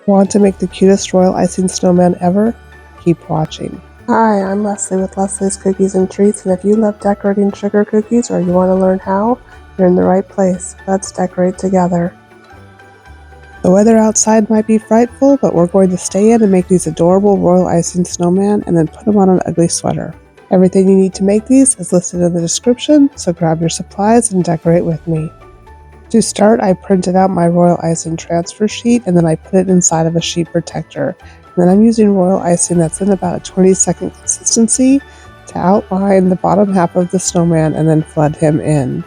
Want to make the cutest royal icing snowman ever? Keep watching. Hi, I'm Leslie with Leslie's Cookies and Treats, and if you love decorating sugar cookies or you want to learn how, you're in the right place. Let's decorate together. The weather outside might be frightful, but we're going to stay in and make these adorable royal icing snowman and then put them on an ugly sweater. Everything you need to make these is listed in the description, so grab your supplies and decorate with me. To start, I printed out my royal icing transfer sheet and then I put it inside of a sheet protector. And then I'm using royal icing that's in about a 20-second consistency to outline the bottom half of the snowman and then flood him in.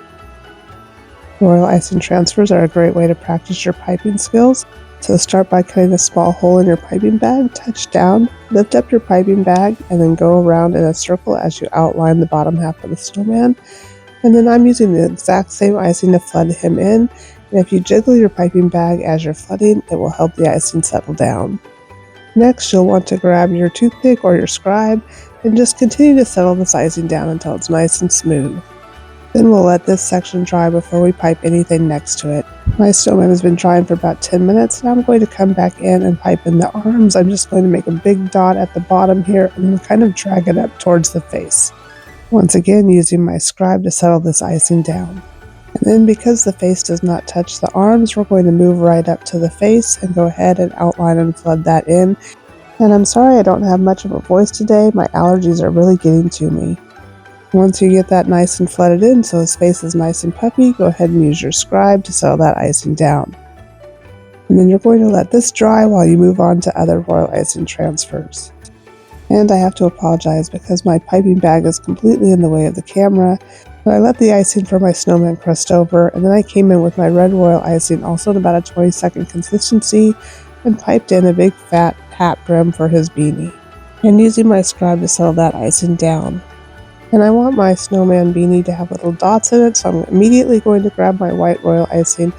Royal icing transfers are a great way to practice your piping skills. So start by cutting a small hole in your piping bag, touch down, lift up your piping bag, and then go around in a circle as you outline the bottom half of the snowman. And then I'm using the exact same icing to flood him in, and if you jiggle your piping bag as you're flooding, it will help the icing settle down. Next, you'll want to grab your toothpick or your scribe and just continue to settle this icing down until it's nice and smooth. Then we'll let this section dry before we pipe anything next to it. My snowman has been drying for about 10 minutes, and I'm going to come back in and pipe in the arms. I'm just going to make a big dot at the bottom here and then kind of drag it up towards the face. Once again, using my scribe to settle this icing down. And then because the face does not touch the arms, we're going to move right up to the face and go ahead and outline and flood that in. And I'm sorry I don't have much of a voice today, my allergies are really getting to me. Once you get that nice and flooded in so his face is nice and puffy, go ahead and use your scribe to settle that icing down. And then you're going to let this dry while you move on to other royal icing transfers. And I have to apologize because my piping bag is completely in the way of the camera, but I let the icing for my snowman crust over, and then I came in with my red royal icing also in about a 20-second consistency and piped in a big fat hat brim for his beanie. And using my scribe to settle that icing down. And I want my snowman beanie to have little dots in it, so I'm immediately going to grab my white royal icing,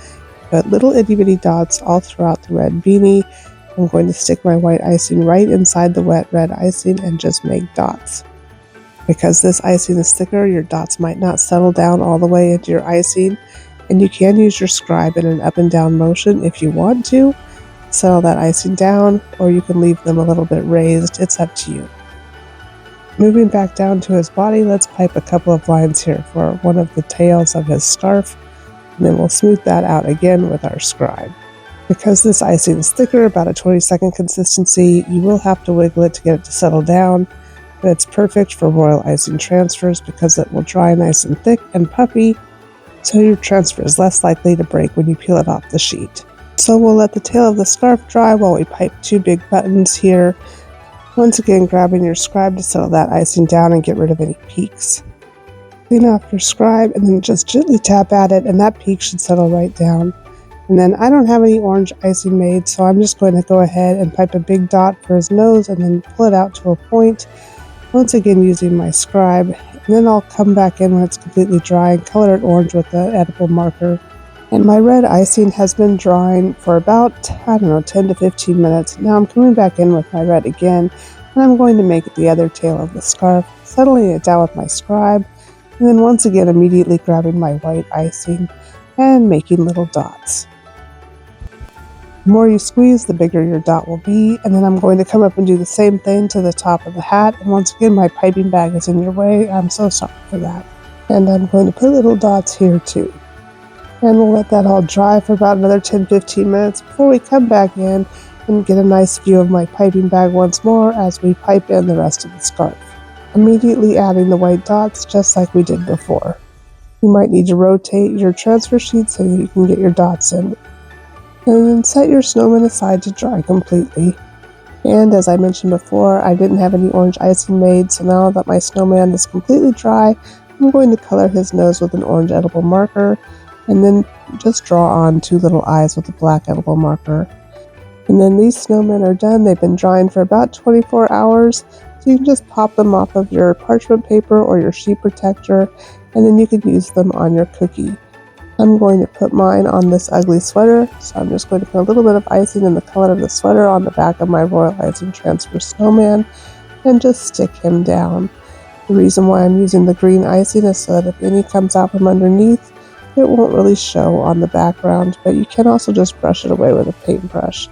put little itty bitty dots all throughout the red beanie. I'm going to stick my white icing right inside the wet red icing and just make dots. Because this icing is thicker, your dots might not settle down all the way into your icing, and you can use your scribe in an up and down motion if you want to settle that icing down, or you can leave them a little bit raised. It's up to you. Moving back down to his body, let's pipe a couple of lines here for one of the tails of his scarf, and then we'll smooth that out again with our scribe. Because this icing is thicker, about a 20-second consistency, you will have to wiggle it to get it to settle down, but it's perfect for royal icing transfers because it will dry nice and thick and puffy, so your transfer is less likely to break when you peel it off the sheet. So we'll let the tail of the scarf dry while we pipe two big buttons here. Once again, grabbing your scribe to settle that icing down and get rid of any peaks. Clean off your scribe and then just gently tap at it, and that peak should settle right down. And then I don't have any orange icing made, so I'm just going to go ahead and pipe a big dot for his nose and then pull it out to a point, once again using my scribe. And then I'll come back in when it's completely dry and color it orange with the edible marker. And my red icing has been drying for about, 10 to 15 minutes. Now I'm coming back in with my red again, and I'm going to make the other tail of the scarf, settling it down with my scribe, and then once again immediately grabbing my white icing and making little dots. The more you squeeze, the bigger your dot will be, and then I'm going to come up and do the same thing to the top of the hat, and once again my piping bag is in your way. I'm so sorry for that. And I'm going to put little dots here too. And we'll let that all dry for about another 10-15 minutes before we come back in and get a nice view of my piping bag once more as we pipe in the rest of the scarf. Immediately adding the white dots just like we did before. You might need to rotate your transfer sheet so that you can get your dots in. And then set your snowman aside to dry completely. And as I mentioned before, I didn't have any orange icing made, so now that my snowman is completely dry, I'm going to color his nose with an orange edible marker, and then just draw on two little eyes with a black edible marker. And then these snowmen are done. They've been drying for about 24 hours, so you can just pop them off of your parchment paper or your sheet protector, and then you can use them on your cookie. I'm going to put mine on this ugly sweater, so I'm just going to put a little bit of icing in the color of the sweater on the back of my royal icing transfer snowman and just stick him down. The reason why I'm using the green icing is so that if any comes out from underneath, it won't really show on the background, but you can also just brush it away with a paintbrush.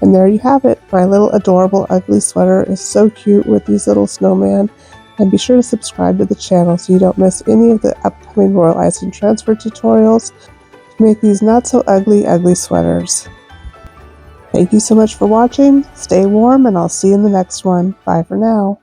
And there you have it. My little adorable ugly sweater is so cute with these little snowman. And be sure to subscribe to the channel so you don't miss any of the upcoming Royal Icing transfer tutorials to make these not so ugly sweaters. Thank you so much for watching. Stay warm and I'll see you in the next one. Bye for now.